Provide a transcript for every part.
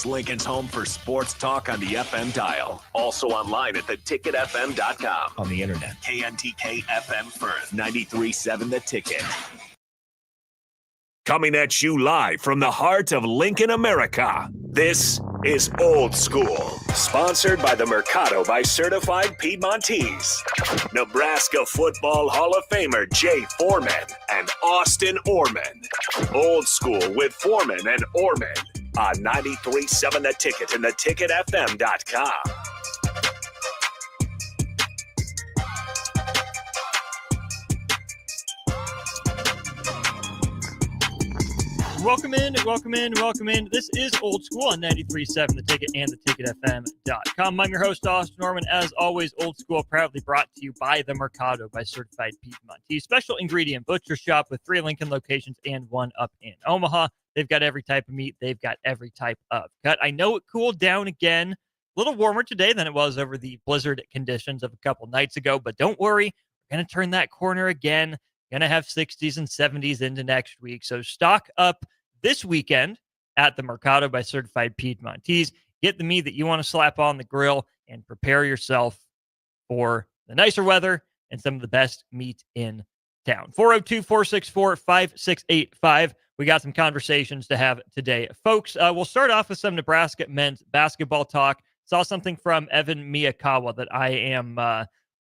is Lincoln's home for sports talk on the FM dial. Also online at theticketfm.com. On the internet, KNTK FM Firth, 93.7 The Ticket. Coming at you live from the heart of Lincoln, America. This is Old School, sponsored by the Mercado by Certified Piedmontese. Nebraska Football Hall of Famer Jay Foreman and Austin Orman. Old School with Foreman and Orman on 93.7 The Ticket and theticketfm.com. Welcome in. This is Old School on 93.7 The Ticket and theticketfm.com. I'm your host, Austin Norman. As always, Old School proudly brought to you by the Mercado by Certified Piedmontese. Special ingredient butcher shop with 3 Lincoln locations and 1 up in Omaha. They've got every type of meat. They've got every type of cut. I know it cooled down again. A little warmer today than it was over the blizzard conditions of a couple nights ago, but don't worry. We're going to turn that corner again. Going to have 60s and 70s into next week. So stock up this weekend at the Mercado by Certified Piedmontese. Get the meat that you want to slap on the grill and prepare yourself for the nicer weather and some of the best meat in town. 402-464-5685. We got some conversations to have today. Folks, we'll start off with some Nebraska men's basketball talk. Saw something from Evan Miyakawa that I am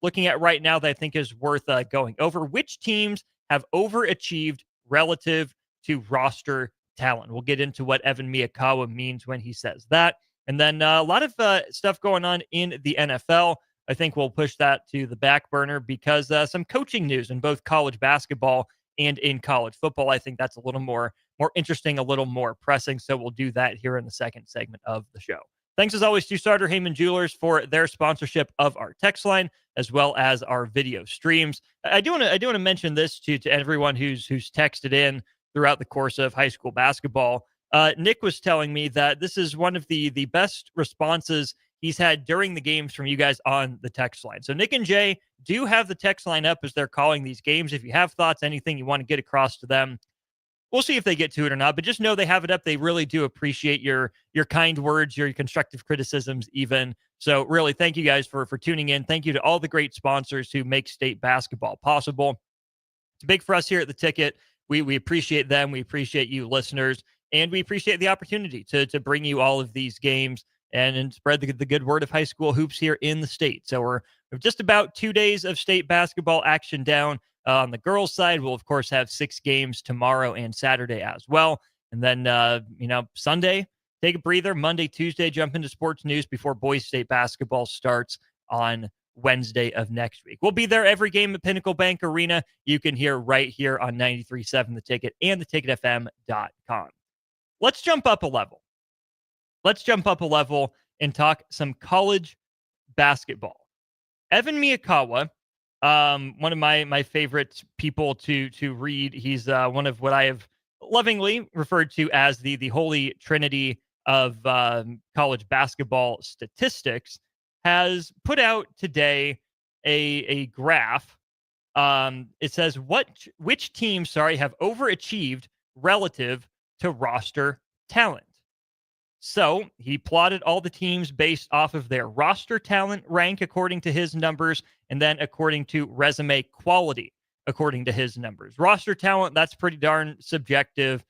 looking at right now that I think is worth going over. Which teams have overachieved relative to roster talent? We'll get into what Evan Miyakawa means when he says that. And then a lot of stuff going on in the NFL. I think we'll push that to the back burner because some coaching news in both college basketball and in college football. I think that's a little more interesting, a little more pressing. So we'll do that here in the second segment of the show. Thanks as always to Starter Heyman Jewelers for their sponsorship of our text line as well as our video streams. I do want to mention this to everyone who's texted in throughout the course of high school basketball. Nick was telling me that this is one of the best responses he's had during the games from you guys on the text line. So Nick and Jay do have the text line up as they're calling these games. If you have thoughts, anything you want to get across to them, we'll see if they get to it or not, but just know they have it up. They really do appreciate your kind words, your constructive criticisms even. So really, thank you guys for tuning in. Thank you to all the great sponsors who make state basketball possible. It's big for us here at The Ticket. We appreciate them. We appreciate you listeners, and we appreciate the opportunity to bring you all of these games and spread the good word of high school hoops here in the state. So we're just about 2 days of state basketball action down. On the girls' side, we'll, of course, have 6 games tomorrow and Saturday as well. And then, Sunday, take a breather. Monday, Tuesday, jump into sports news before boys' state basketball starts on Wednesday of next week. We'll be there every game at Pinnacle Bank Arena. You can hear right here on 93.7 The Ticket and theticketfm.com. Let's jump up a level. And talk some college basketball. Evan Miyakawa, one of my favorite people to read. He's one of what I have lovingly referred to as the holy trinity of college basketball statistics, has put out today a graph. It says which teams have overachieved relative to roster talent. So he plotted all the teams based off of their roster talent rank according to his numbers, and then according to resume quality according to his numbers. Roster talent, that's pretty darn subjective.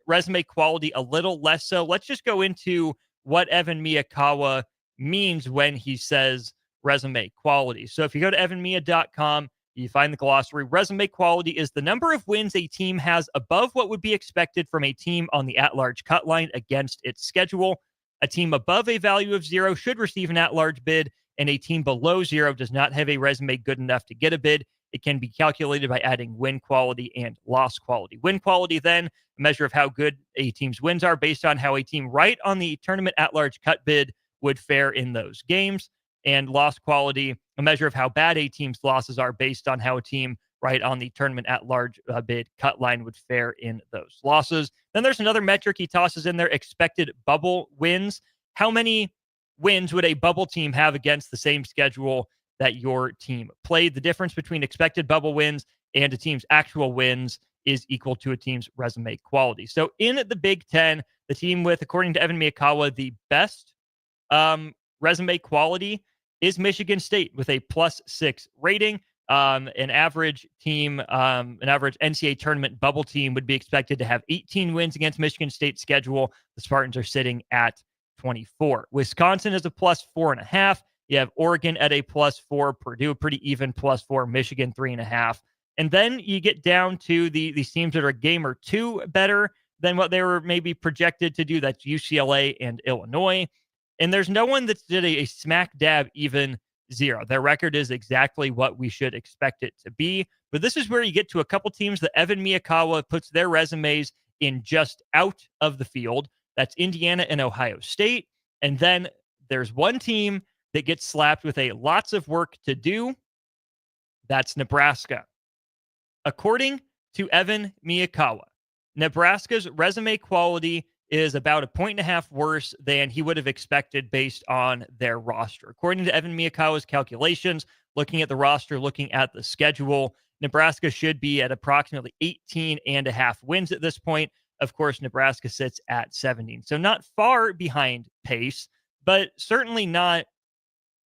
Resume quality, a little less so. Let's just go into what Evan Miyakawa means when he says resume quality. So if you go to evanmia.com, you find the glossary. Resume quality is the number of wins a team has above what would be expected from a team on the at-large cut line against its schedule. A team above a value of 0 should receive an at-large bid, and a team below 0 does not have a resume good enough to get a bid. It can be calculated by adding win quality and loss quality. Win quality, then, a measure of how good a team's wins are based on how a team right on the tournament at-large cut bid would fare in those games. And loss quality, a measure of how bad a team's losses are based on how a team right on the tournament at-large bid cut line would fare in those losses. Then there's another metric he tosses in there, expected bubble wins. How many wins would a bubble team have against the same schedule that your team played? The difference between expected bubble wins and a team's actual wins is equal to a team's resume quality. So in the Big Ten, The team with, according to Evan Miyakawa, the best resume quality is Michigan State with a +6 rating. An average team, an average NCAA tournament bubble team would be expected to have 18 wins against Michigan State's schedule. The Spartans are sitting at 24. Wisconsin is a +4.5. You have Oregon at a +4, Purdue pretty even +4, Michigan 3.5. And then you get down to these teams that are a game or two better than what they were maybe projected to do. That's UCLA and Illinois. And there's no one that's did a smack dab even 0. Their record is exactly what we should expect it to be. But this is where you get to a couple teams that Evan Miyakawa puts their resumes in just out of the field. That's Indiana and Ohio State. And then there's one team that gets slapped with a lots of work to do. That's Nebraska. According to Evan Miyakawa, Nebraska's resume quality is about 1.5 points worse than he would have expected based on their roster. According to Evan Miyakawa's calculations, looking at the roster, looking at the schedule, Nebraska should be at approximately 18.5 wins at this point. Of course, Nebraska sits at 17. So not far behind pace, but certainly not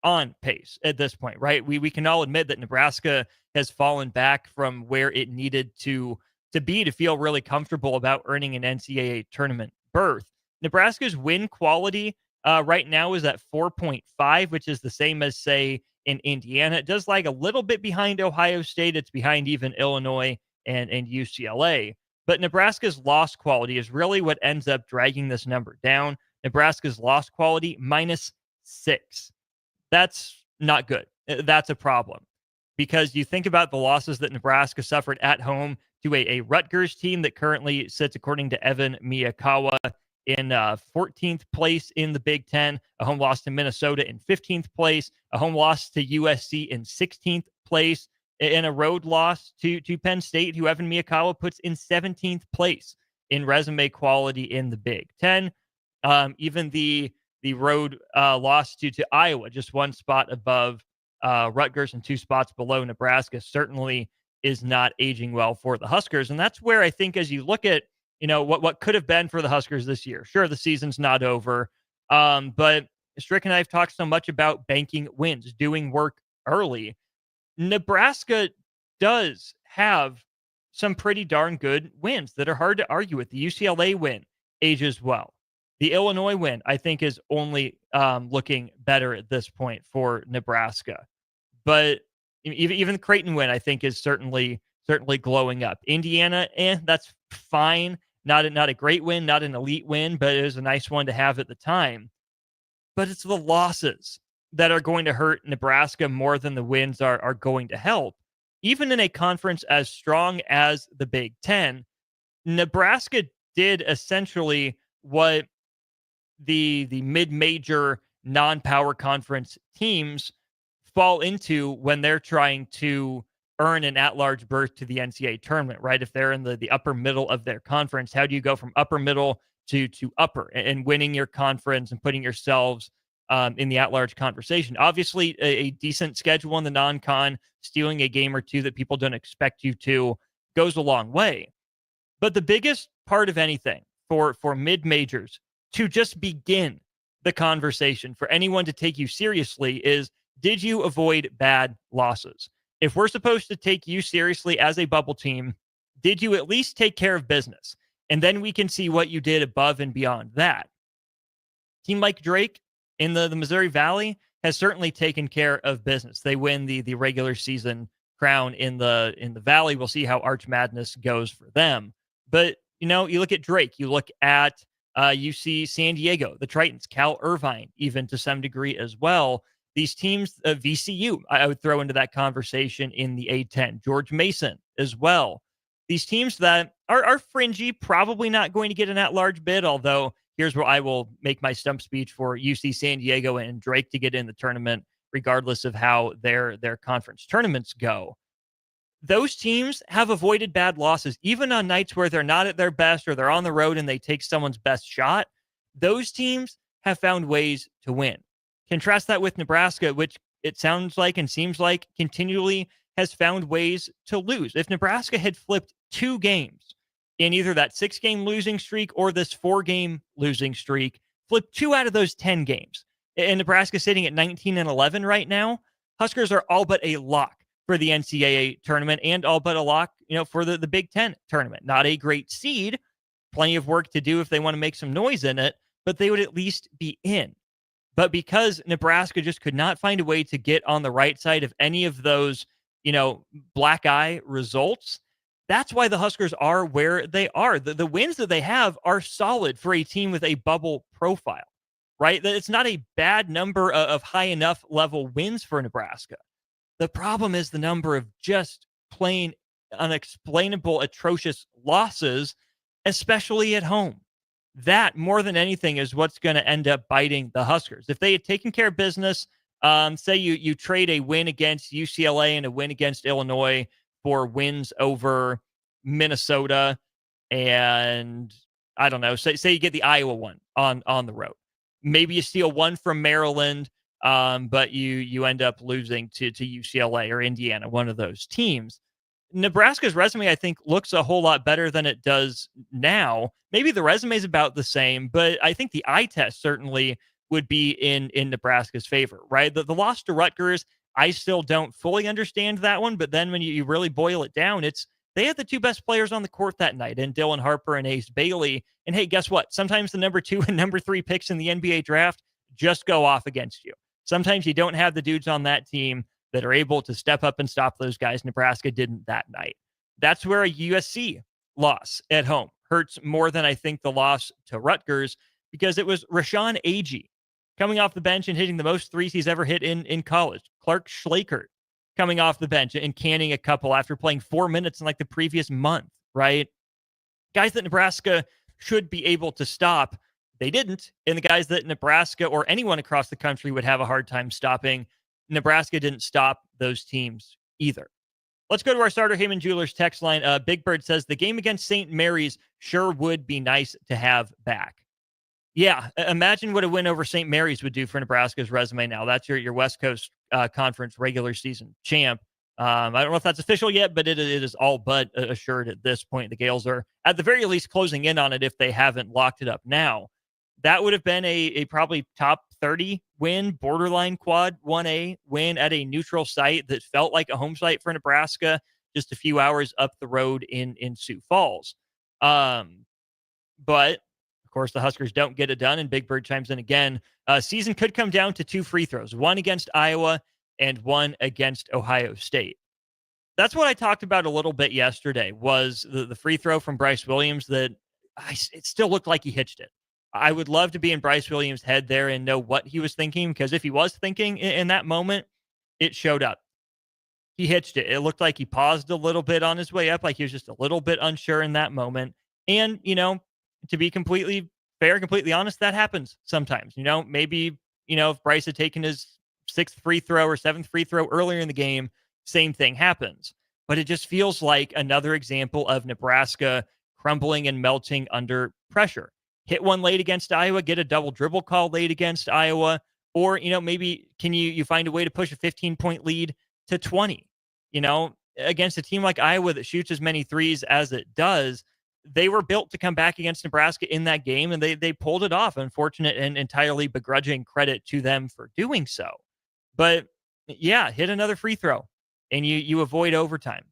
on pace at this point, right? We can all admit that Nebraska has fallen back from where it needed to be to feel really comfortable about earning an NCAA tournament berth. Nebraska's win quality right now is at 4.5, which is the same as, say, in Indiana. It does lag a little bit behind Ohio State. It's behind even Illinois and UCLA. But Nebraska's loss quality is really what ends up dragging this number down. Nebraska's loss quality -6. That's not good. That's a problem. Because you think about the losses that Nebraska suffered at home to a Rutgers team that currently sits, according to Evan Miyakawa, in 14th place in the Big Ten, a home loss to Minnesota in 15th place, a home loss to USC in 16th place, and a road loss to Penn State, who Evan Miyakawa puts in 17th place in resume quality in the Big Ten. Even the road loss to Iowa, just one spot above Rutgers and 2 spots below Nebraska, certainly is not aging well for the Huskers. And that's where I think, as you look at, what could have been for the Huskers this year. Sure, the season's not over. But Strick and I have talked so much about banking wins, doing work early. Nebraska does have some pretty darn good wins that are hard to argue with. The UCLA win ages well. The Illinois win, I think, is only looking better at this point for Nebraska. But even the Creighton win, I think, is certainly glowing up. Indiana, that's fine. Not a great win, not an elite win, but it was a nice one to have at the time. But it's the losses that are going to hurt Nebraska more than the wins are going to help. Even in a conference as strong as the Big Ten, Nebraska did essentially what the mid-major non-power conference teams fall into when they're trying to earn an at-large berth to the NCAA tournament, right? If they're in the upper middle of their conference, how do you go from upper middle to upper and winning your conference and putting yourselves in the at-large conversation? Obviously, a decent schedule in the non-con, stealing a game or two that people don't expect you to, goes a long way. But the biggest part of anything for mid-majors to just begin the conversation, for anyone to take you seriously, is, did you avoid bad losses? If we're supposed to take you seriously as a bubble team, did you at least take care of business? And then we can see what you did above and beyond that. Team like Drake in the Missouri Valley has certainly taken care of business. They win the regular season crown in the Valley. We'll see how Arch Madness goes for them. But, you look at Drake, you look at UC San Diego, the Tritons, Cal Irvine, even to some degree as well. These teams, VCU, I would throw into that conversation in the A10. George Mason as well. These teams that are fringy, probably not going to get an at-large bid, although here's where I will make my stump speech for UC San Diego and Drake to get in the tournament, regardless of how their conference tournaments go. Those teams have avoided bad losses, even on nights where they're not at their best or they're on the road and they take someone's best shot. Those teams have found ways to win. Contrast that with Nebraska, which it sounds like and seems like continually has found ways to lose. If Nebraska had flipped 2 games in either that 6-game losing streak or this 4-game losing streak. Flip 2 out of those 10 games. And Nebraska sitting at 19-11 right now. Huskers are all but a lock for the NCAA tournament and all but a lock, for the Big Ten tournament. Not a great seed. Plenty of work to do if they want to make some noise in it, but they would at least be in. But because Nebraska just could not find a way to get on the right side of any of those, black eye results, that's why the Huskers are where they are. The wins that they have are solid for a team with a bubble profile, right? It's not a bad number of high enough level wins for Nebraska. The problem is the number of just plain unexplainable, atrocious losses, especially at home. That, more than anything, is what's going to end up biting the Huskers. If they had taken care of business, say you trade a win against UCLA and a win against Illinois for wins over Minnesota, and I don't know, say you get the Iowa one on the road. Maybe you steal one from Maryland, but you end up losing to UCLA or Indiana, one of those teams. Nebraska's resume, I think, looks a whole lot better than it does now. Maybe the resume is about the same, but I think the eye test certainly would be in Nebraska's favor, right? The loss to Rutgers, I still don't fully understand that one, but then when you really boil it down, they had the 2 best players on the court that night, and Dylan Harper and Ace Bailey. And hey, guess what? Sometimes the number 2 and number 3 picks in the NBA draft just go off against you. Sometimes you don't have the dudes on that team that are able to step up and stop those guys. Nebraska didn't that night. That's where a USC loss at home hurts more than I think the loss to Rutgers, because it was Rashawn Agee coming off the bench and hitting the most threes he's ever hit in college. Clark Schlakert coming off the bench and canning a couple after playing 4 minutes in like the previous month, right? Guys that Nebraska should be able to stop, they didn't. And the guys that Nebraska or anyone across the country would have a hard time stopping, Nebraska didn't stop those teams either. Let's go to our Starter Heyman Jewelers text line. Big Bird says, the game against St. Mary's sure would be nice to have back. Yeah, imagine what a win over St. Mary's would do for Nebraska's resume now. That's your West Coast Conference regular season champ. I don't know if that's official yet, but it is all but assured at this point. The Gales are at the very least closing in on it if they haven't locked it up now. That would have been a probably top 30 win, borderline quad 1A win at a neutral site that felt like a home site for Nebraska, just a few hours up the road in Sioux Falls. But of course, the Huskers don't get it done, and Big Bird chimes in again. Season could come down to 2 free throws, one against Iowa and one against Ohio State. That's what I talked about a little bit yesterday, was the free throw from Bryce Williams that it still looked like he hitched it. I would love to be in Bryce Williams' head there and know what he was thinking, because if he was thinking in that moment, it showed up. He hitched it. It looked like he paused a little bit on his way up, like he was just a little bit unsure in that moment. And, to be completely fair, completely honest, that happens sometimes. Maybe, if Bryce had taken his 6th free throw or 7th free throw earlier in the game, same thing happens. But it just feels like another example of Nebraska crumbling and melting under pressure. Hit one late against Iowa, get a double dribble call late against Iowa, or, maybe can you find a way to push a 15-point lead to 20? Against a team like Iowa that shoots as many threes as it does, they were built to come back against Nebraska in that game, and they pulled it off. Unfortunate and entirely begrudging credit to them for doing so. But yeah, hit another free throw, and you avoid overtime,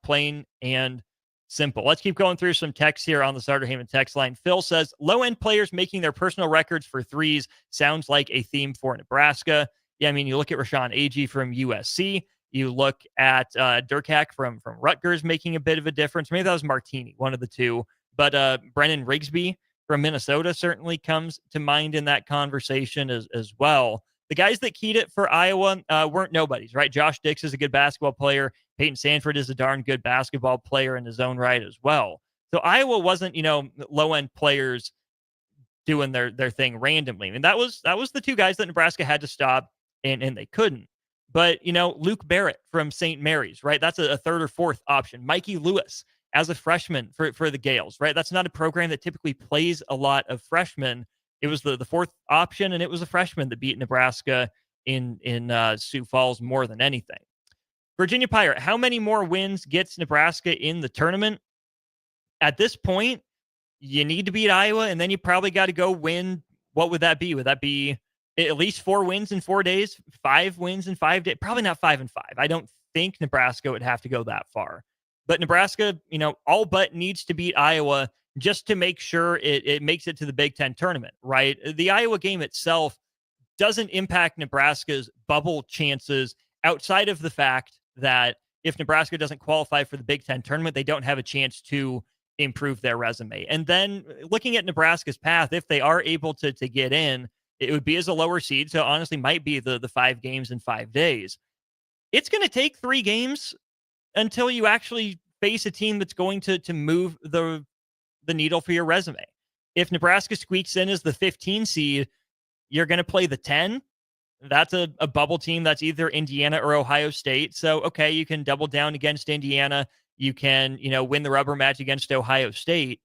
plain and simple. Let's keep going through some texts here on the Starter Heyman text line. Phil says, low-end players making their personal records for threes sounds like a theme for Nebraska. Yeah, I mean, you look at Rashawn Agee from USC. You look at Durkak from Rutgers making a bit of a difference. Maybe that was Martini, one of the two. But Brennan Rigsby from Minnesota certainly comes to mind in that conversation as well. The guys that keyed it for Iowa weren't nobodies, right? Josh Dix is a good basketball player. Peyton Sanford is a darn good basketball player in his own right as well. So Iowa wasn't, low-end players doing their thing randomly. I mean, that was the 2 guys that Nebraska had to stop, and they couldn't. But, Luke Barrett from St. Mary's, right? That's a 3rd or 4th option. Mikey Lewis as a freshman for the Gales, right? That's not a program that typically plays a lot of freshmen. It was the 4th option, and it was a freshman that beat Nebraska in Sioux Falls more than anything. Virginia Pirate, how many more wins gets Nebraska in the tournament? at this point, you need to beat Iowa, and then you probably got to go win. What would that be? Would that be at least 4 wins in 4 days, 5 wins in 5 days? Probably not 5 and 5. I don't think Nebraska would have to go that far. But Nebraska, all but needs to beat Iowa just to make sure it makes it to the Big Ten tournament, right? The Iowa game itself doesn't impact Nebraska's bubble chances outside of the fact that if Nebraska doesn't qualify for the Big Ten tournament, they don't have a chance to improve their resume. And then looking at Nebraska's path, if they are able to get in, it would be as a lower seed. So honestly, might be the 5 games in 5 days. It's going to take 3 games until you actually face a team that's going to move the needle for your resume. If Nebraska squeaks in as the 15 seed, you're going to play the 10. That's a bubble team that's either Indiana or Ohio State. So, okay, you can double down against Indiana. You can, win the rubber match against Ohio State.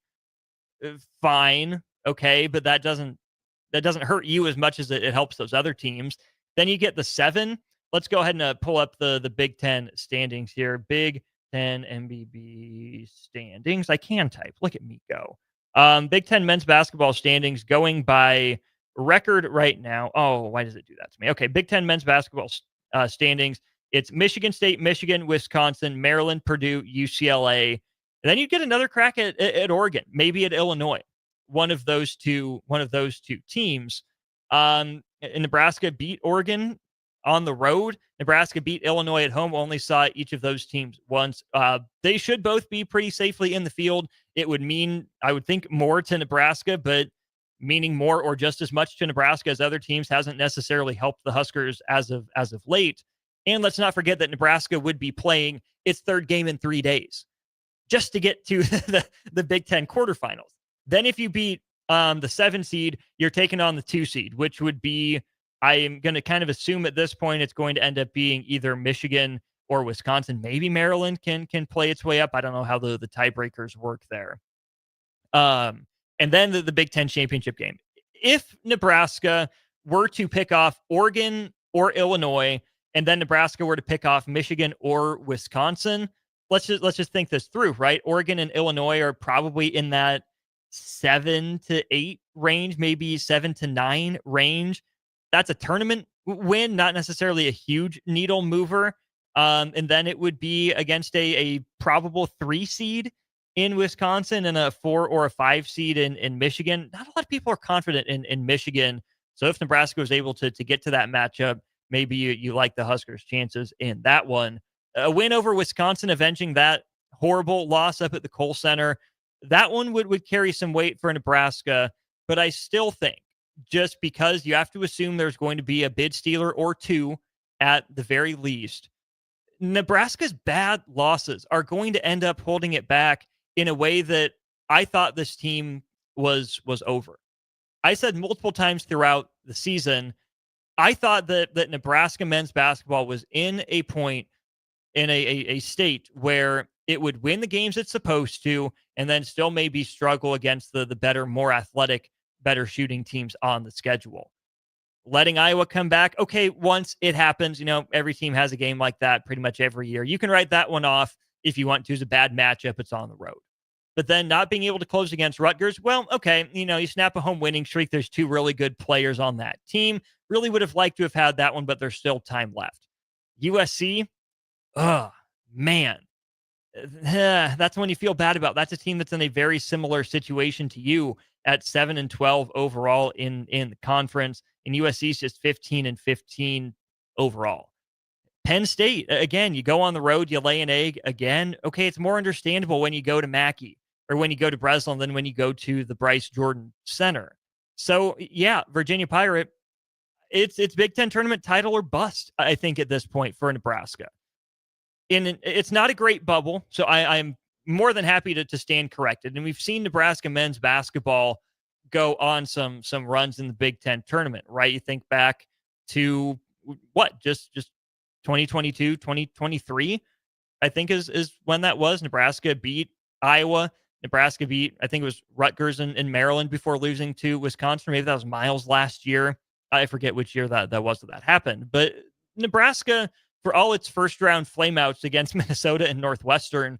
Fine. Okay. But that doesn't hurt you as much as it helps those other teams. Then you get the 7. Let's go ahead and pull up the Big Ten standings here. Big Ten MBB standings. I can type. Look at me go. Big Ten men's basketball standings going by record right now. Oh, why does it do that to me? Okay, Big Ten men's basketball standings. It's Michigan State, Michigan, Wisconsin, Maryland, Purdue, UCLA. And then you get another crack at Oregon, maybe at Illinois. One of those two teams. And Nebraska beat Oregon on the road. Nebraska beat Illinois at home. Only saw each of those teams once. They should both be pretty safely in the field. It would mean, I would think, more to Nebraska, but meaning more or just as much to Nebraska as other teams hasn't necessarily helped the Huskers as of late. And let's not forget that Nebraska would be playing its 3rd game in 3 days just to get to the Big Ten quarterfinals. Then if you beat the 7 seed, you're taking on the 2 seed, which would be, I'm going to kind of assume at this point it's going to end up being either Michigan or Wisconsin. Maybe Maryland can play its way up. I don't know how the tiebreakers work there. And then the Big Ten championship game. If Nebraska were to pick off Oregon or Illinois, and then Nebraska were to pick off Michigan or Wisconsin, let's just think this through, right? Oregon and Illinois are probably in that 7 to 8 range, maybe 7 to 9 range. That's a tournament win, not necessarily a huge needle mover. And then it would be against a probable 3 seed in Wisconsin and a 4 or a 5 seed in Michigan. Not a lot of people are confident in Michigan. So if Nebraska was able to get to that matchup, maybe you like the Huskers' chances in that one. A win over Wisconsin, avenging that horrible loss up at the Kohl Center, that one would carry some weight for Nebraska. But I still think, just because you have to assume there's going to be a bid stealer or 2 at the very least, Nebraska's bad losses are going to end up holding it back in a way that I thought this team was over. I said multiple times throughout the season, I thought that Nebraska men's basketball was in a point, in a state where it would win the games it's supposed to, and then still maybe struggle against the better, more athletic, better shooting teams on the schedule. Letting Iowa come back, okay, once it happens, every team has a game like that pretty much every year. You can write that one off if you want to. It's a bad matchup. It's on the road. But then not being able to close against Rutgers, well, okay, you snap a home winning streak. There's 2 really good players on that team. Really would have liked to have had that one, but there's still time left. USC, oh, man. That's one you feel bad about. That's a team that's in a very similar situation to you at 7-12 overall in the conference. And USC is just 15-15 overall. Penn State, again, you go on the road, you lay an egg again. Okay, it's more understandable when you go to Mackey or when you go to Breslin than when you go to the Bryce Jordan Center. So, yeah, Virginia Pirate, it's Big Ten tournament title or bust, I think, at this point for Nebraska. It's not a great bubble, so I'm more than happy to stand corrected. And we've seen Nebraska men's basketball go on some runs in the Big Ten tournament, right? You think back to what, just 2022, 2023, I think is when that was. Nebraska beat Iowa. Nebraska beat, I think it was Rutgers and Maryland before losing to Wisconsin. Maybe that was Miles last year. I forget which year that was that happened. But Nebraska, for all its first round flameouts against Minnesota and Northwestern,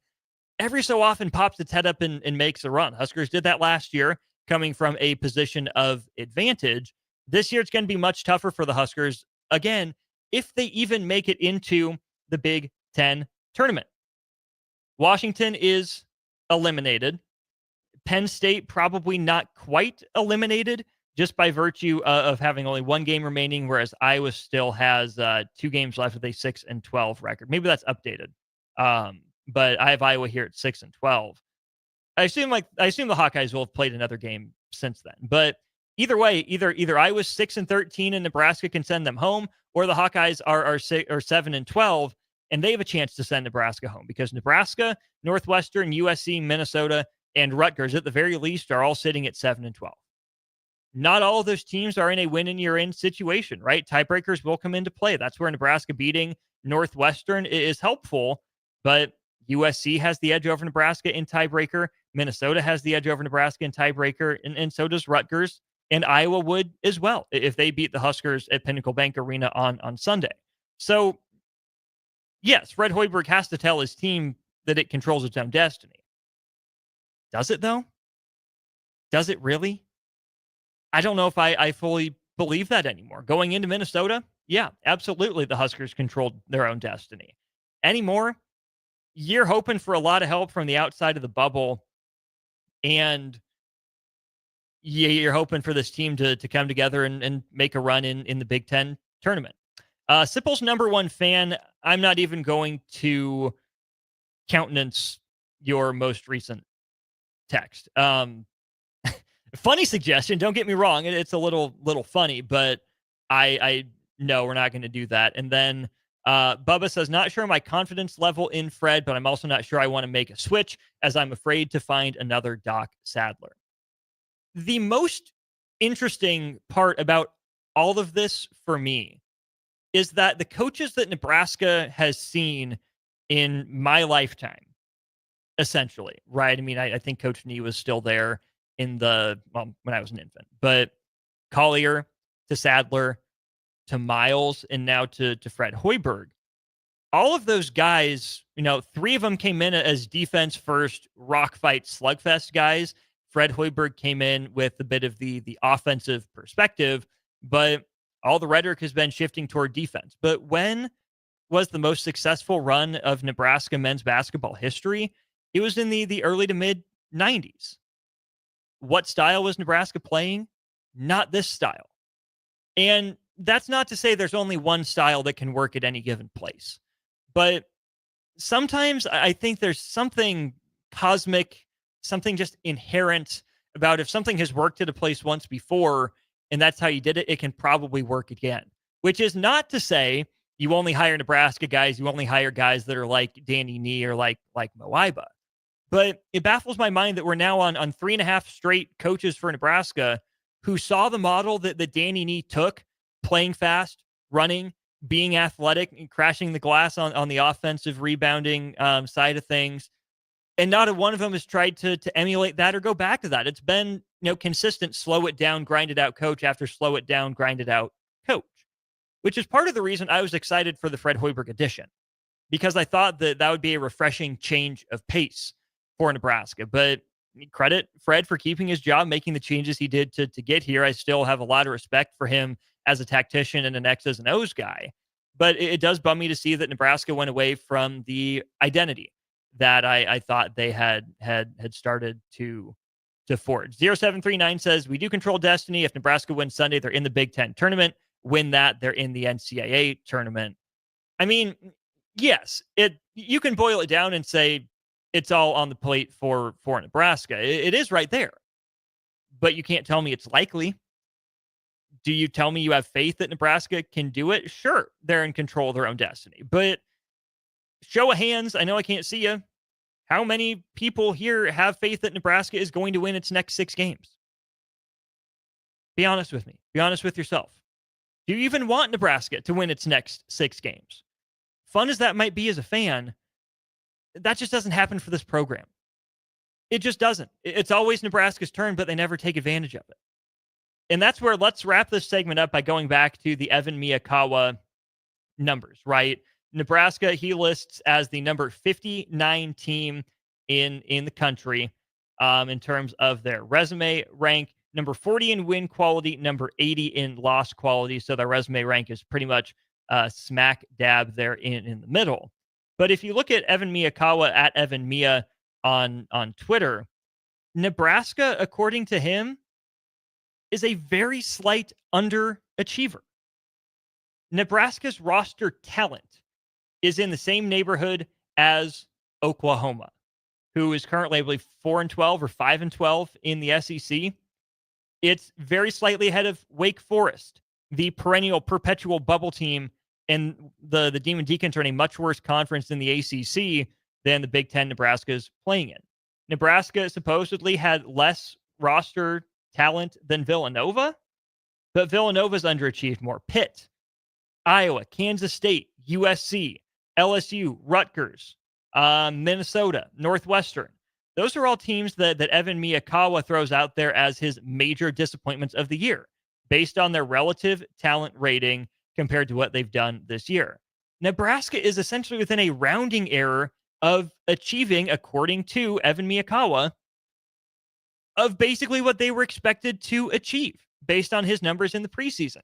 every so often pops its head up and makes a run. Huskers did that last year, coming from a position of advantage. This year, it's going to be much tougher for the Huskers, again, if they even make it into the Big Ten tournament. Washington is eliminated. Penn State probably not quite eliminated just by virtue of having only one game remaining, whereas Iowa still has 2 games left with a 6-12 record. Maybe that's updated. But I have Iowa here at 6-12. I assume the Hawkeyes will have played another game since then. But either way, either Iowa's 6-13 and Nebraska can send them home, or the Hawkeyes are 7-12 and they have a chance to send Nebraska home, because Nebraska, Northwestern, USC, Minnesota, and Rutgers at the very least are all sitting at 7-12. Not all of those teams are in a win and you're in situation, right? Tiebreakers will come into play. That's where Nebraska beating Northwestern is helpful, but USC has the edge over Nebraska in tiebreaker. Minnesota has the edge over Nebraska in tiebreaker, and so does Rutgers, and Iowa would as well if they beat the Huskers at Pinnacle Bank Arena on Sunday. So, yes, Fred Hoiberg has to tell his team that it controls its own destiny. Does it, though? Does it really? I don't know if I fully believe that anymore. Going into Minnesota, yeah, absolutely, the Huskers controlled their own destiny. Anymore, you're hoping for a lot of help from the outside of the bubble, and you're hoping for this team to come together and make a run in the Big Ten tournament. Sipple's number one fan, I'm not even going to countenance your most recent text. Funny suggestion, don't get me wrong. It's a little funny, but I know we're not going to do that. And then Bubba says, not sure my confidence level in Fred, but I'm also not sure I want to make a switch, as I'm afraid to find another Doc Sadler. The most interesting part about all of this for me is that the coaches that Nebraska has seen in my lifetime, essentially, right? I mean, I think Coach Nee was still there when I was an infant, but Collier to Sadler to Miles and now to Fred Hoiberg. All of those guys, 3 of them came in as defense first, rock fight, slugfest guys. Fred Hoiberg came in with a bit of the offensive perspective, but all the rhetoric has been shifting toward defense. But when was the most successful run of Nebraska men's basketball history? It was in the early to mid 90s. What style was Nebraska playing? Not this style. And that's not to say there's only one style that can work at any given place. But sometimes I think there's something cosmic, something just inherent about if something has worked at a place once before and that's how you did it, it can probably work again. Which is not to say you only hire Nebraska guys, you only hire guys that are like Danny Nee or like Mo Iba. But it baffles my mind that we're now on 3.5 straight coaches for Nebraska who saw the model that Danny Nee took, playing fast, running, being athletic, and crashing the glass on the offensive rebounding side of things. And not a one of them has tried to emulate that or go back to that. It's been consistent, slow it down, grind it out coach after slow it down, grind it out coach, which is part of the reason I was excited for the Fred Hoiberg edition, because I thought that would be a refreshing change of pace for Nebraska. But credit Fred for keeping his job, making the changes he did to get here. I still have a lot of respect for him as a tactician and an X's and O's guy. But it does bum me to see that Nebraska went away from the identity that I thought they had started to forge. 0739 says, we do control destiny. If Nebraska wins Sunday, they're in the Big Ten tournament. Win that, they're in the NCAA tournament. I mean, yes, you can boil it down and say it's all on the plate for Nebraska. It is right there. But you can't tell me it's likely. Do you tell me you have faith that Nebraska can do it? Sure, they're in control of their own destiny. But show of hands, I know I can't see you. How many people here have faith that Nebraska is going to win its next 6 games? Be honest with me. Be honest with yourself. Do you even want Nebraska to win its next 6 games? Fun as that might be as a fan, that just doesn't happen for this program. It just doesn't. It's always Nebraska's turn, but they never take advantage of it. And that's where let's wrap this segment up by going back to the Evan Miyakawa numbers, right? Nebraska, he lists as the number 59 team in the country in terms of their resume rank. Number 40 in win quality, number 80 in loss quality. So their resume rank is pretty much smack dab there in the middle. But if you look at Evan Miyakawa at Evan Mia on Twitter, Nebraska, according to him, is a very slight underachiever. Nebraska's roster talent is in the same neighborhood as Oklahoma, who is currently, I believe, 4-12 or 5-12 in the SEC. It's very slightly ahead of Wake Forest, the perennial, perpetual bubble team, and the Demon Deacons are in a much worse conference in the ACC than the Big Ten Nebraska is playing in. Nebraska supposedly had less roster talent than Villanova, but Villanova's underachieved more. Pitt, Iowa, Kansas State, USC, LSU, Rutgers, Minnesota, Northwestern. Those are all teams that Evan Miyakawa throws out there as his major disappointments of the year, based on their relative talent rating compared to what they've done this year. Nebraska is essentially within a rounding error of achieving, according to Evan Miyakawa, of basically what they were expected to achieve based on his numbers in the preseason.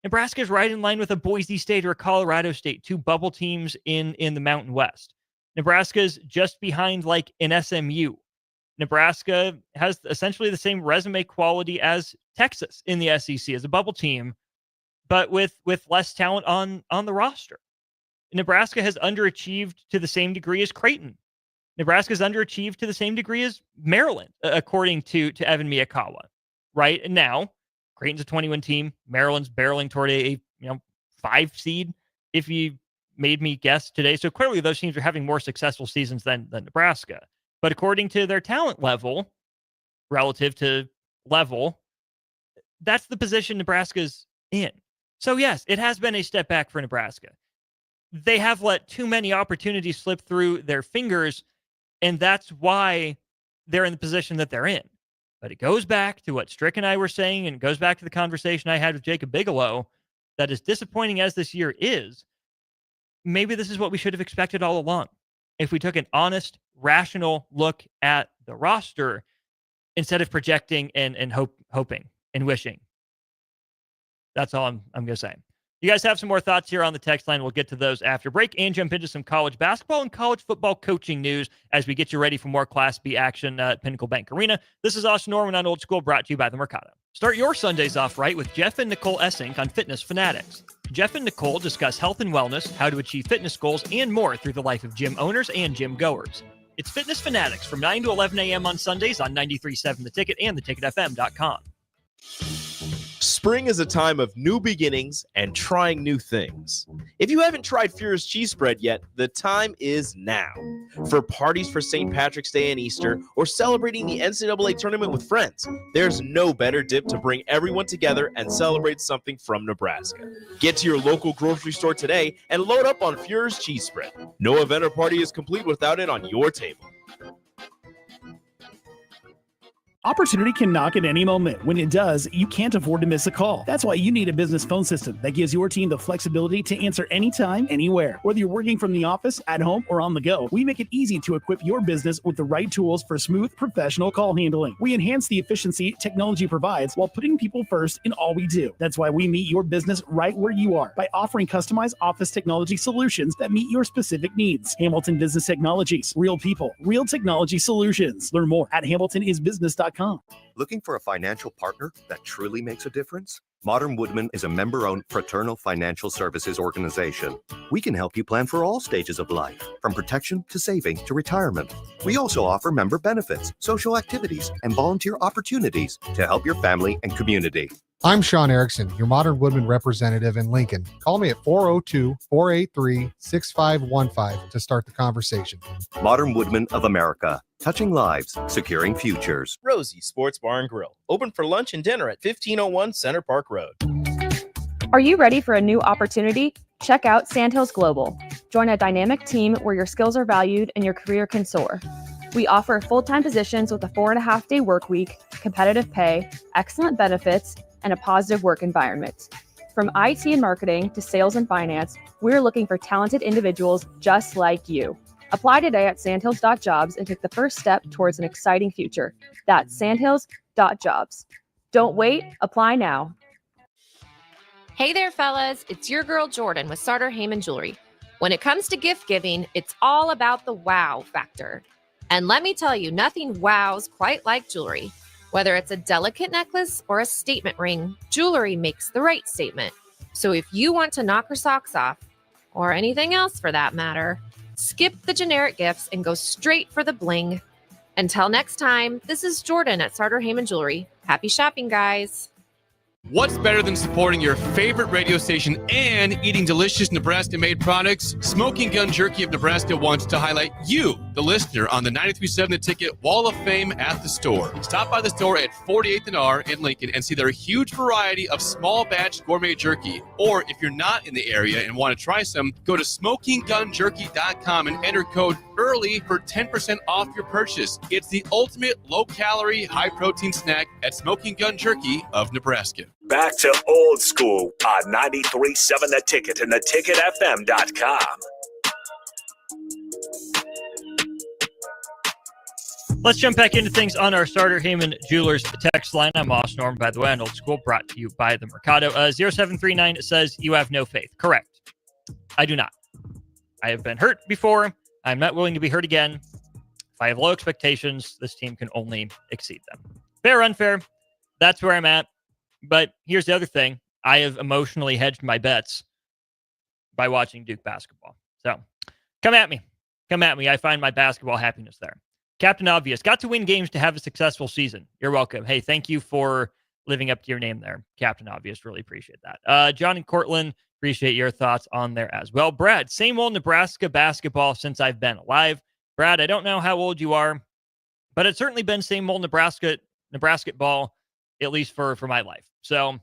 Nebraska is right in line with a Boise State or a Colorado State, two bubble teams in the Mountain West. Nebraska's just behind like an SMU. Nebraska has essentially the same resume quality as Texas in the SEC as a bubble team, but with less talent on the roster. Nebraska has underachieved to the same degree as Creighton. Nebraska's underachieved to the same degree as Maryland, according to Evan Miyakawa. Right? And now, Creighton's a 20-win team. Maryland's barreling toward a 5 seed, if you made me guess today. So clearly those teams are having more successful seasons than Nebraska. But according to their talent level, relative to level, that's the position Nebraska's in. So yes, it has been a step back for Nebraska. They have let too many opportunities slip through their fingers, and that's why they're in the position that they're in. But it goes back to what Strick and I were saying, and it goes back to the conversation I had with Jacob Bigelow, that as disappointing as this year is, maybe this is what we should have expected all along. If we took an honest, rational look at the roster instead of projecting and hoping and wishing. That's all I'm going to say. You guys have some more thoughts here on the text line. We'll get to those after break and jump into some college basketball and college football coaching news as we get you ready for more Class B action at Pinnacle Bank Arena. This is Austin Norman on Old School, brought to you by the Mercado. Start your Sundays off right with Jeff and Nicole Essink on Fitness Fanatics. Jeff and Nicole discuss health and wellness, how to achieve fitness goals, and more through the life of gym owners and gym goers. It's Fitness Fanatics from 9 to 11 a.m. on Sundays on 93.7 The Ticket and theticketfm.com. Spring is a time of new beginnings and trying new things. If you haven't tried Furious Cheese Spread yet, the time is now. For parties for St. Patrick's Day and Easter, or celebrating the NCAA tournament with friends, there's no better dip to bring everyone together and celebrate something from Nebraska. Get to your local grocery store today and load up on Furious Cheese Spread. No event or party is complete without it on your table. Opportunity can knock at any moment. When it does, you can't afford to miss a call. That's why you need a business phone system that gives your team the flexibility to answer anytime, anywhere. Whether you're working from the office, at home, or on the go, we make it easy to equip your business with the right tools for smooth, professional call handling. We enhance the efficiency technology provides while putting people first in all we do. That's why we meet your business right where you are by offering customized office technology solutions that meet your specific needs. Hamilton Business Technologies. Real people, real technology solutions. Learn more at hamiltonisbusiness.com. Looking for a financial partner that truly makes a difference? Modern Woodman is a member-owned fraternal financial services organization. We can help you plan for all stages of life, from protection to saving to retirement. We also offer member benefits, social activities, and volunteer opportunities to help your family and community. I'm Sean Erickson, your Modern Woodman representative in Lincoln. Call me at 402-483-6515 to start the conversation. Modern Woodman of America, touching lives, securing futures. Rosie Sports Bar and Grill, open for lunch and dinner at 1501 Center Park Road. Are you ready for a new opportunity? Check out Sandhills Global. Join a dynamic team where your skills are valued and your career can soar. We offer full-time positions with a 4.5-day work week, competitive pay, excellent benefits, and a positive work environment. From IT and marketing to sales and finance, we're looking for talented individuals just like you. Apply today at sandhills.jobs and take the first step towards an exciting future. That's sandhills.jobs. Don't wait, apply now. Hey there, fellas. It's your girl Jordan with Sartor Heyman Jewelry. When it comes to gift giving, it's all about the wow factor. And let me tell you, nothing wows quite like jewelry. Whether it's a delicate necklace or a statement ring, jewelry makes the right statement. So if you want to knock her socks off, or anything else for that matter, skip the generic gifts and go straight for the bling. Until next time, this is Jordan at Sartor Heyman Jewelry. Happy shopping, guys. What's better than supporting your favorite radio station and eating delicious Nebraska-made products? Smoking Gun Jerky of Nebraska wants to highlight you, the listener, on the 93.7 The Ticket Wall of Fame at the store. Stop by the store at 48th and R in Lincoln and see their huge variety of small batch gourmet jerky. Or if you're not in the area and want to try some, go to smokinggunjerky.com and enter code EARLY for 10% off your purchase. It's the ultimate low-calorie, high-protein snack at Smoking Gun Jerky of Nebraska. Back to old school on 93.7 The Ticket and theticketfm.com. Let's jump back into things on our Sartor Heyman Jewelers text line. I'm Moss Norm, by the way, on Old School, brought to you by the Mercado. 0739 says you have no faith. Correct. I do not. I have been hurt before. I'm not willing to be hurt again. If I have low expectations, this team can only exceed them. Fair or unfair, that's where I'm at. But here's the other thing. I have emotionally hedged my bets by watching Duke basketball. So come at me. Come at me. I find my basketball happiness there. Captain Obvious, got to win games to have a successful season. You're welcome. Hey, thank you for living up to your name there, Captain Obvious. Really appreciate that. John and Cortland, appreciate your thoughts on there as well. Brad, same old Nebraska basketball since I've been alive. Brad, I don't know how old you are, but it's certainly been same old Nebraska ball, at least for my life. So,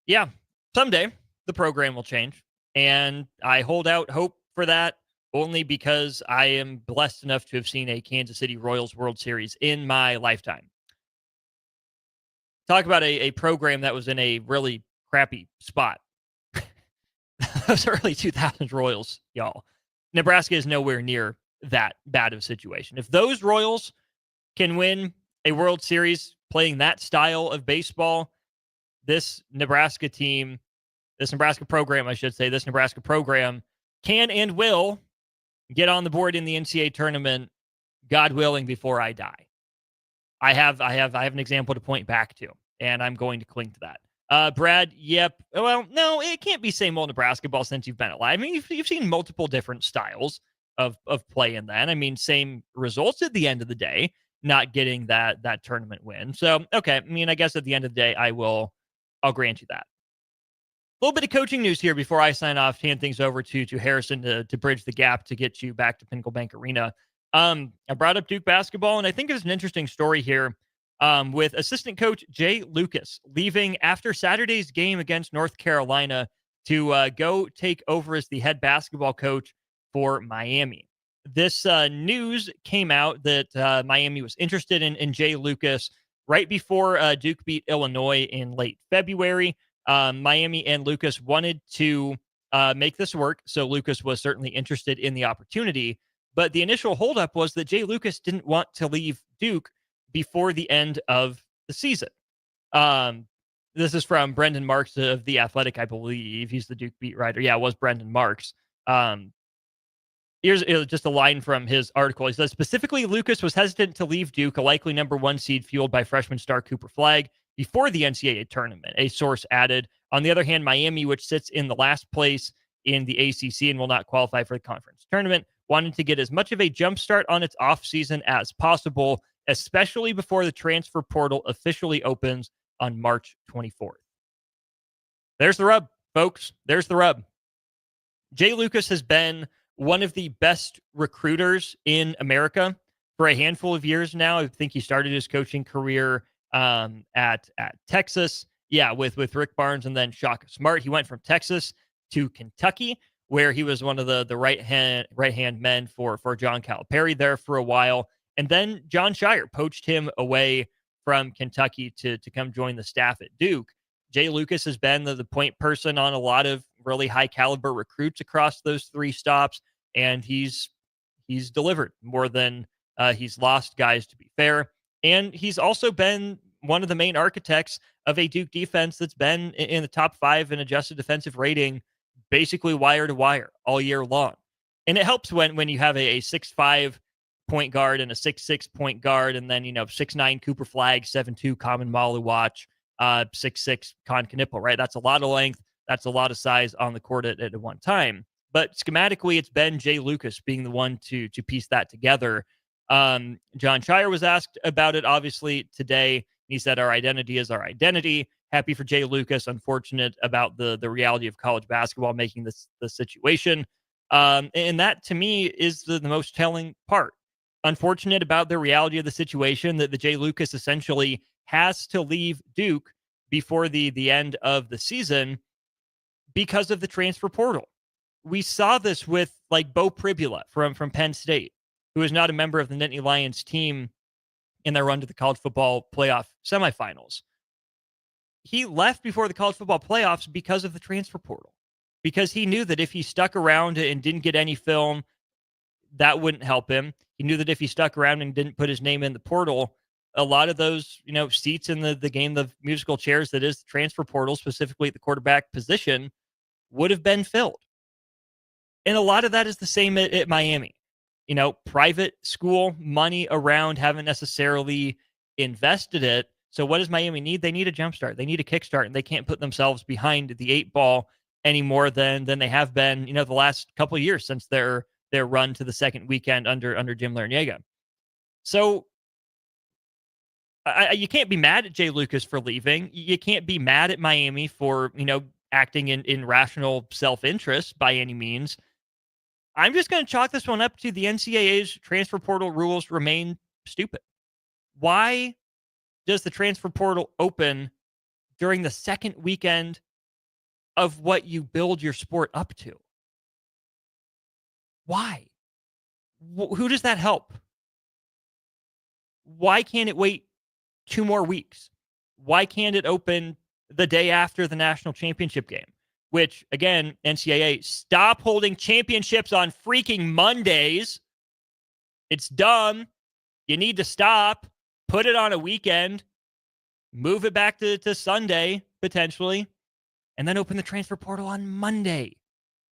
yeah, someday the program will change, and I hold out hope for that only because I am blessed enough to have seen a Kansas City Royals World Series in my lifetime. Talk about a program that was in a really crappy spot. Those early 2000s Royals, y'all. Nebraska is nowhere near that bad of a situation. If those Royals can win a World Series playing that style of baseball, this Nebraska program can and will get on the board in the NCAA tournament, God willing, before I die. I have an example to point back to, and I'm going to cling to that. Brad, yep. Well, no, it can't be same old Nebraska ball since you've been alive. I mean, you've seen multiple different styles of play in that. I mean, same results at the end of the day, not getting that tournament win. So, okay. I mean, I guess at the end of the day, I'll grant you that. A little bit of coaching news here before I sign off, hand things over to Harrison to bridge the gap to get you back to Pinnacle Bank Arena. I brought up Duke basketball, and I think there's an interesting story here with assistant coach Jay Lucas leaving after Saturday's game against North Carolina to go take over as the head basketball coach for Miami. This news came out that Miami was interested in Jay Lucas right before Duke beat Illinois in late February. Miami and Lucas wanted to make this work, so Lucas was certainly interested in the opportunity. But the initial holdup was that Jay Lucas didn't want to leave Duke before the end of the season. This is from Brendan Marks of The Athletic, I believe. He's the Duke beat writer. Yeah, it was Brendan Marks. Here's just a line from his article. He says, specifically, Lucas was hesitant to leave Duke, a likely number one seed fueled by freshman star Cooper Flagg, before the NCAA tournament, a source added. On the other hand, Miami, which sits in the last place in the ACC and will not qualify for the conference tournament, wanted to get as much of a jump start on its offseason as possible, especially before the transfer portal officially opens on March 24th. There's the rub, folks. There's the rub. Jay Lucas has been one of the best recruiters in America for a handful of years now. I think he started his coaching career at Texas, with Rick Barnes and then Shaka Smart. He went from Texas to Kentucky, where he was one of the right hand men for John Calipari there for a while. And then John Shire poached him away from Kentucky to come join the staff at Duke. Jay Lucas has been the point person on a lot of really high caliber recruits across those three stops, and he's he's delivered more than he's lost guys, to be fair. And he's also been one of the main architects of a Duke defense that's been in the top 5 in adjusted defensive rating, basically wire to wire all year long. And it helps when you have a 6'5" point guard and a 6'6" point guard, and then 6'9" Cooper Flagg, 7'2" Common Maluwatch, 6'6" Con Knipple, right? That's a lot of length. That's a lot of size on the court at one time. But schematically, it's been Jay Lucas being the one to piece that together. John Shire was asked about it, obviously, today. He said, our identity is our identity. Happy for Jay Lucas. Unfortunate about the reality of college basketball making this the situation. And that, to me, is the most telling part. Unfortunate about the reality of the situation that the Jay Lucas essentially has to leave Duke before the end of the season because of the transfer portal. We saw this with Bo Pribula from Penn State, who is not a member of the Nittany Lions team in their run to the college football playoff semifinals. He left before the college football playoffs because of the transfer portal, because he knew that if he stuck around and didn't get any film, that wouldn't help him. He knew that if he stuck around and didn't put his name in the portal, a lot of those, seats in the game of musical chairs that is the transfer portal, specifically at the quarterback position, would have been filled. And a lot of that is the same at Miami. Private school money around, haven't necessarily invested it. So what does Miami need? They need a jumpstart. They need a kickstart, and they can't put themselves behind the 8 ball any more than they have been, the last couple of years since their run to the second weekend under Jim Larrañaga. So you can't be mad at Jay Lucas for leaving. You can't be mad at Miami for, acting in rational self-interest by any means. I'm just going to chalk this one up to the NCAA's transfer portal rules remain stupid. Why does the transfer portal open during the second weekend of what you build your sport up to? Why? Who does that help? Why can't it wait 2 more weeks? Why can't it open the day after the national championship game? Which, again, NCAA, stop holding championships on freaking Mondays. It's dumb. You need to stop. Put it on a weekend. Move it back to Sunday, potentially. And then open the transfer portal on Monday.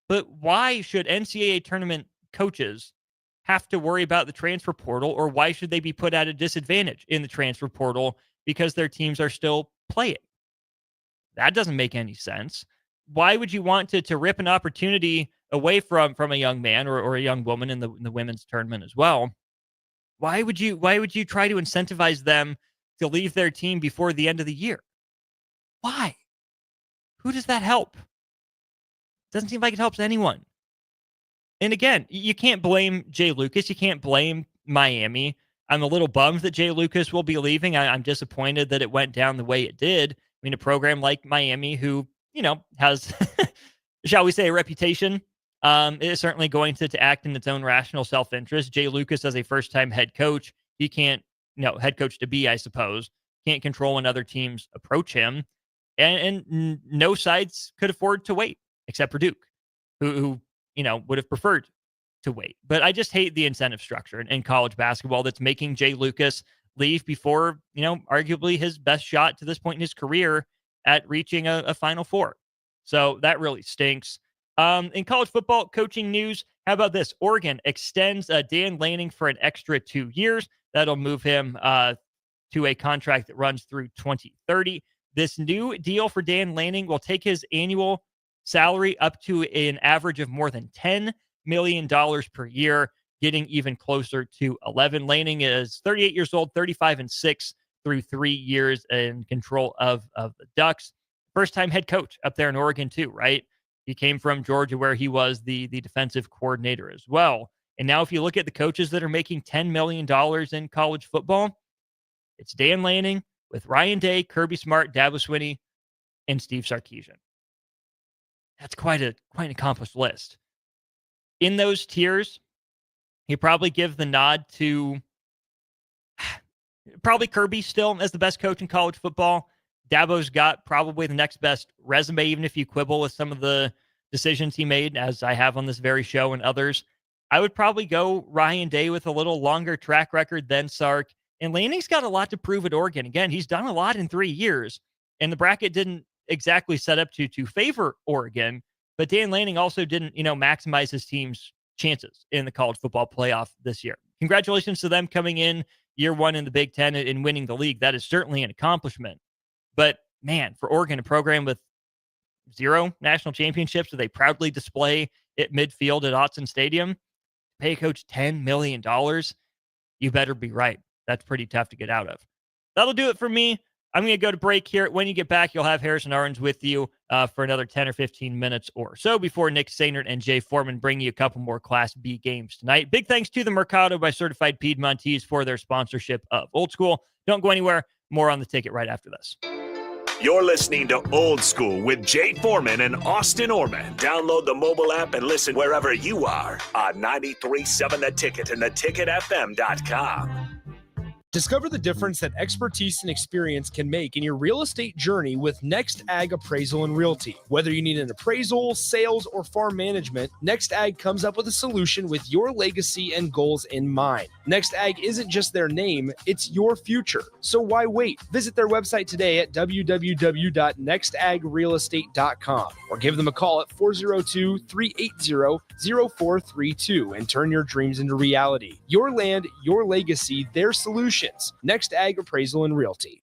But why should NCAA tournament coaches have to worry about the transfer portal, or why should they be put at a disadvantage in the transfer portal because their teams are still playing? That doesn't make any sense. Why would you want to rip an opportunity away from a young man or a young woman in the women's tournament as well? Why would you try to incentivize them to leave their team before the end of the year? Why? Who does that help? Doesn't seem like it helps anyone. And again, you can't blame Jay Lucas. You can't blame Miami. I'm a little bummed that Jay Lucas will be leaving. I'm disappointed that it went down the way it did. I mean, a program like Miami, who, has, shall we say, a reputation, is certainly going to act in its own rational self-interest. Jay Lucas, as a first-time head coach, he can't, head coach to be, I suppose, can't control when other teams approach him. And no sides could afford to wait, except for Duke, who would have preferred to wait. But I just hate the incentive structure in college basketball that's making Jay Lucas leave before, arguably his best shot to this point in his career at reaching a Final Four. So that really stinks. In college football coaching news, how about this? Oregon extends Dan Lanning for an extra 2 years. That'll move him to a contract that runs through 2030. This new deal for Dan Lanning will take his annual salary up to an average of more than $10 million per year, getting even closer to 11. Lanning is 38 years old, 35-6 through 3 years in control of the Ducks. First-time head coach up there in Oregon too, right? He came from Georgia, where he was the defensive coordinator as well. And now if you look at the coaches that are making $10 million in college football, it's Dan Lanning with Ryan Day, Kirby Smart, Dabo Swinney, and Steve Sarkisian. That's quite an accomplished list. In those tiers, you probably give the nod to probably Kirby still as the best coach in college football. Dabo's got probably the next best resume, even if you quibble with some of the decisions he made, as I have on this very show and others. I would probably go Ryan Day with a little longer track record than Sark. And Lanning's got a lot to prove at Oregon. Again, he's done a lot in 3 years, and the bracket didn't exactly set up to favor Oregon. But Dan Lanning also didn't, maximize his team's chances in the college football playoff this year. Congratulations to them coming in year one in the Big Ten and winning the league. That is certainly an accomplishment. But man, for Oregon, a program with 0 national championships that they proudly display at midfield at Autzen Stadium, pay a coach $10 million, you better be right. That's pretty tough to get out of. That'll do it for me. I'm going to go to break here. When you get back, you'll have Harrison Arns with you for another 10 or 15 minutes or so before Nick Sainert and Jay Foreman bring you a couple more Class B games tonight. Big thanks to the Mercado by Certified Piedmontese for their sponsorship of Old School. Don't go anywhere. More on the ticket right after this. You're listening to Old School with Jay Foreman and Austin Orman. Download the mobile app and listen wherever you are on 93.7 The Ticket and theticketfm.com. Discover the difference that expertise and experience can make in your real estate journey with Next Ag Appraisal and Realty. Whether you need an appraisal, sales, or farm management, Next Ag comes up with a solution with your legacy and goals in mind. Next Ag isn't just their name, it's your future. So why wait? Visit their website today at www.nextagrealestate.com or give them a call at 402-380-0432 and turn your dreams into reality. Your land, your legacy, their solution. Next Ag Appraisal and Realty.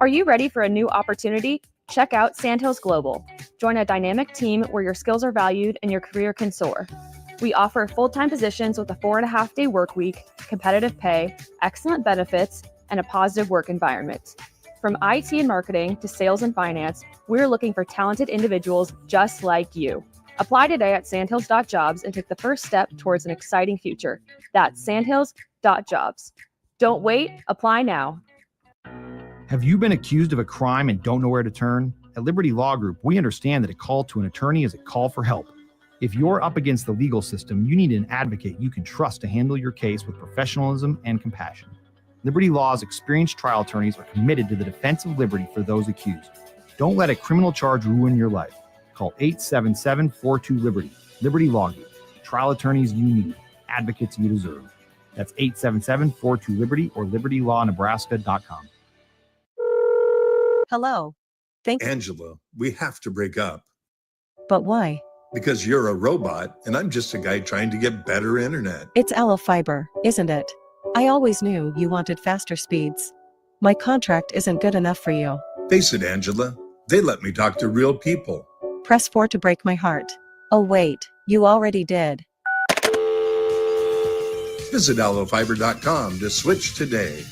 Are you ready for a new opportunity? Check out Sandhills Global. Join a dynamic team where your skills are valued and your career can soar. We offer full-time positions with a 4.5-day work week, competitive pay, excellent benefits, and a positive work environment. From IT and marketing to sales and finance, we're looking for talented individuals just like you. Apply today at sandhills.jobs and take the first step towards an exciting future. That's sandhills.jobs. Don't wait, apply now. Have you been accused of a crime and don't know where to turn? At Liberty Law Group, we understand that a call to an attorney is a call for help. If you're up against the legal system, you need an advocate you can trust to handle your case with professionalism and compassion. Liberty Law's experienced trial attorneys are committed to the defense of liberty for those accused. Don't let a criminal charge ruin your life. Call 877-42-LIBERTY. Liberty Law Group. Trial attorneys you need. Advocates you deserve. That's 877-42-LIBERTY or libertylawnebraska.com. Hello. Thanks. Angela, we have to break up. But why? Because you're a robot and I'm just a guy trying to get better internet. It's Ella Fiber, isn't it? I always knew you wanted faster speeds. My contract isn't good enough for you. Face it, Angela. They let me talk to real people. Press 4 to break my heart. Oh wait, you already did. Visit allofiber.com to switch today.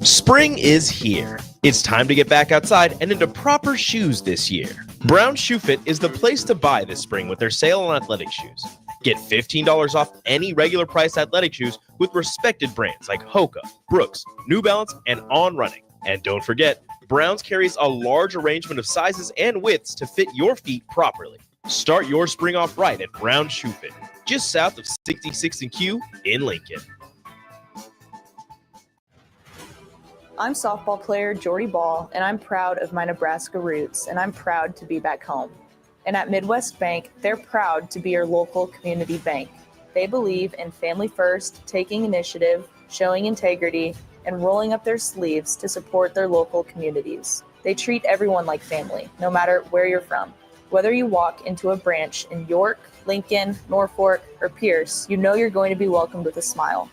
Spring is here. It's time to get back outside and into proper shoes this year. Brown Shoe Fit is the place to buy this spring with their sale on athletic shoes. Get $15 off any regular price athletic shoes with respected brands like Hoka, Brooks, New Balance, and On Running. And don't forget, Browns carries a large arrangement of sizes and widths to fit your feet properly. Start your spring off right at Brown Shoe Fit, just south of 66th and Q in Lincoln. I'm softball player Jordy Ball, and I'm proud of my Nebraska roots, and I'm proud to be back home. And at Midwest Bank, they're proud to be your local community bank. They believe in family first, taking initiative, showing integrity, and rolling up their sleeves to support their local communities. They treat everyone like family, no matter where you're from. Whether you walk into a branch in York, Lincoln, Norfolk, or Pierce, you know you're going to be welcomed with a smile.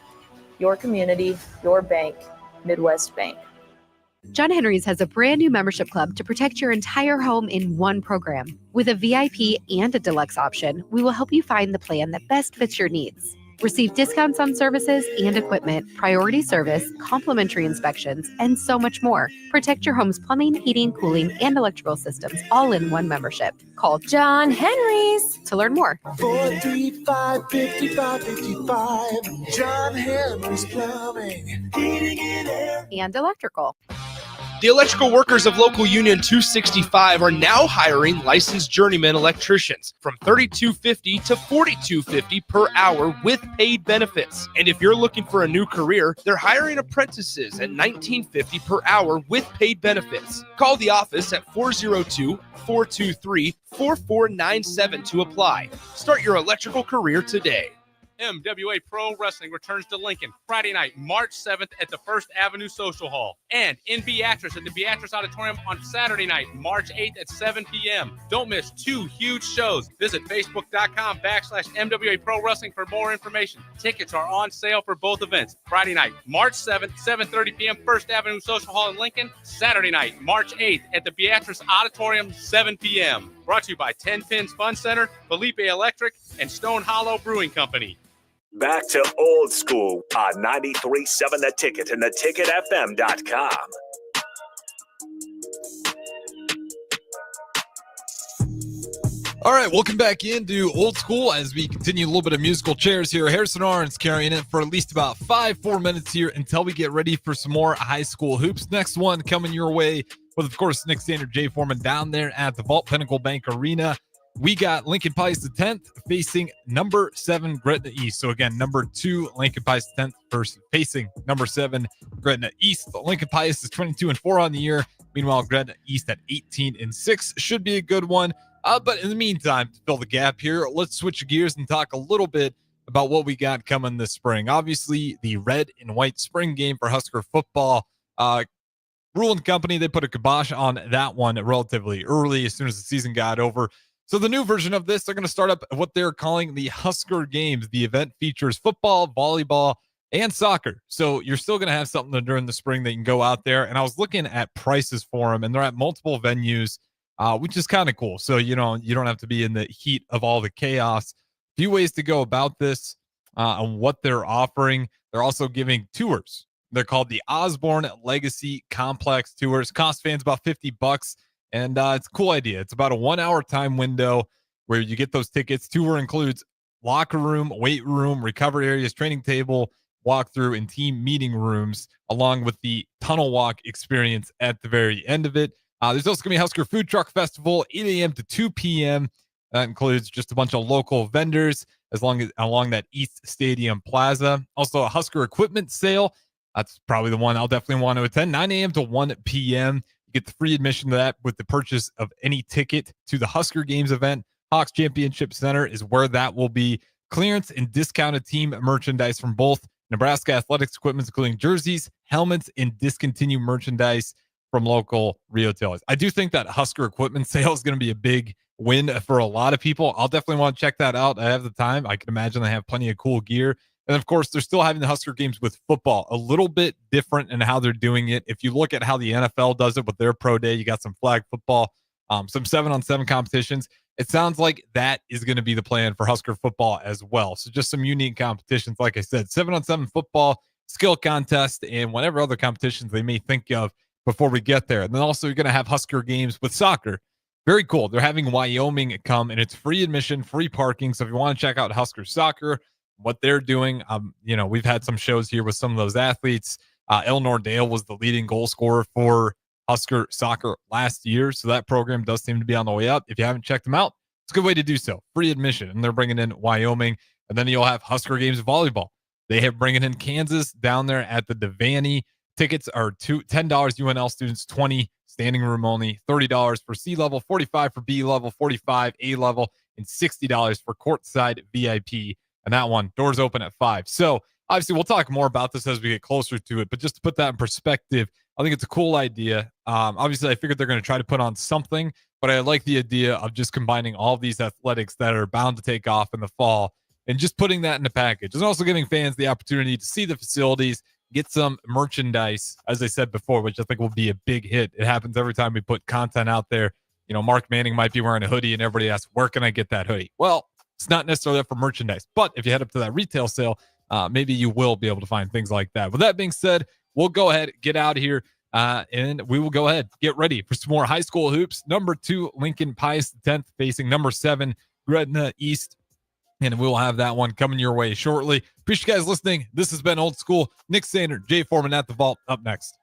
Your community, your bank, Midwest Bank. John Henry's has a brand new membership club to protect your entire home in one program. With a VIP and a deluxe option, we will help you find the plan that best fits your needs. Receive discounts on services and equipment, priority service, complimentary inspections, and so much more. Protect your home's plumbing, heating, cooling, and electrical systems all in one membership. Call John Henry's to learn more. 435-5555. John Henry's Plumbing, Heating and Air, and Electrical. The electrical workers of local Union 265 are now hiring licensed journeyman electricians from $32.50 to $42.50 per hour with paid benefits. And if you're looking for a new career, they're hiring apprentices at $19.50 per hour with paid benefits. Call the office at 402-423-4497 to apply. Start your electrical career today. MWA Pro Wrestling returns to Lincoln Friday night, March 7th at the First Avenue Social Hall. And in Beatrice at the Beatrice Auditorium on Saturday night, March 8th at 7 p.m. Don't miss 2 huge shows. Visit Facebook.com/MWA Pro Wrestling for more information. Tickets are on sale for both events. Friday night, March 7th, 7:30 p.m. First Avenue Social Hall in Lincoln. Saturday night, March 8th at the Beatrice Auditorium, 7 p.m. Brought to you by 10 Pins Fun Center, Felipe Electric, and Stone Hollow Brewing Company. Back to old school on 93.7 The Ticket and theticketfm.com. All right, welcome back into Old School as we continue a little bit of musical chairs here. Harrison Arns carrying it for at least about 4 minutes here until we get ready for some more high school hoops. Next one coming your way with, of course, Nick Standard, Jay Foreman down there at the Vault Pinnacle Bank Arena. We got Lincoln Pius the 10th facing number 7 Gretna East. So again, number 2 Lincoln Pius the 10th versus facing number 7 Gretna East. Lincoln Pius is 22-4 on the year. Meanwhile, Gretna East at 18-6 should be a good one. But in the meantime, to fill the gap here, let's switch gears and talk a little bit about what we got coming this spring. Obviously, the red and white spring game for Husker football. Rule and Company, they put a kibosh on that one relatively early as soon as the season got over. So the new version of this, they're going to start up what they're calling the Husker Games. The event features football, volleyball, and soccer. So you're still going to have something during the spring that you can go out there. And I was looking at prices for them, and they're at multiple venues, which is kind of cool. So, you don't have to be in the heat of all the chaos. A few ways to go about this on what they're offering. They're also giving tours. They're called the Osborne Legacy Complex Tours. Cost fans about $50. And it's a cool idea. It's about a 1-hour time window where you get those tickets. Tour includes locker room, weight room, recovery areas, training table, walkthrough, and team meeting rooms, along with the tunnel walk experience at the very end of it. There's also going to be Husker Food Truck Festival, 8 a.m. to 2 p.m. That includes just a bunch of local vendors along that East Stadium Plaza. Also a Husker equipment sale. That's probably the one I'll definitely want to attend. 9 a.m. to 1 p.m. You get the free admission to that with the purchase of any ticket to the Husker Games event. Hawks Championship Center is where that will be. Clearance and discounted team merchandise from both Nebraska athletics equipment, including jerseys, helmets, and discontinued merchandise from local retailers. I do think that Husker equipment sale is going to be a big win for a lot of people. I'll definitely want to check that out. I have the time. I can imagine they have plenty of cool gear. And of course, they're still having the Husker Games with football, a little bit different in how they're doing it. If you look at how the NFL does it with their pro day, you got some flag football, some 7-on-7 competitions. It sounds like that is going to be the plan for Husker football as well. So just some unique competitions. Like I said, 7-on-7 football, skill contest, and whatever other competitions they may think of before we get there. And then also you're going to have Husker Games with soccer. Very cool. They're having Wyoming come, and it's free admission, free parking. So if you want to check out Husker soccer, what they're doing, we've had some shows here with some of those athletes. Eleanor Dale was the leading goal scorer for Husker soccer last year. So that program does seem to be on the way up. If you haven't checked them out, it's a good way to do so. Free admission. And they're bringing in Wyoming. And then you'll have Husker Games volleyball. They have bringing in Kansas down there at the Devaney. Tickets are $10 UNL students, $20 standing room only, $30 for C level, $45 for B level, $45 A level, and $60 for courtside VIP. And that one, doors open at 5. So obviously we'll talk more about this as we get closer to it. But just to put that in perspective, I think it's a cool idea. Obviously, I figured they're going to try to put on something, but I like the idea of just combining all of these athletics that are bound to take off in the fall and just putting that in a package. And also giving fans the opportunity to see the facilities, get some merchandise, as I said before, which I think will be a big hit. It happens every time we put content out there. Mark Manning might be wearing a hoodie and everybody asks, where can I get that hoodie? Well, it's not necessarily for merchandise, but if you head up to that retail sale, maybe you will be able to find things like that. With that being said, we'll go ahead, get out of here, and we will go ahead, get ready for some more high school hoops. Number 2, Lincoln Pius X facing number 7, Gretna East. And we'll have that one coming your way shortly. Appreciate you guys listening. This has been Old School. Nick Sander, Jay Foreman at the Vault. Up next.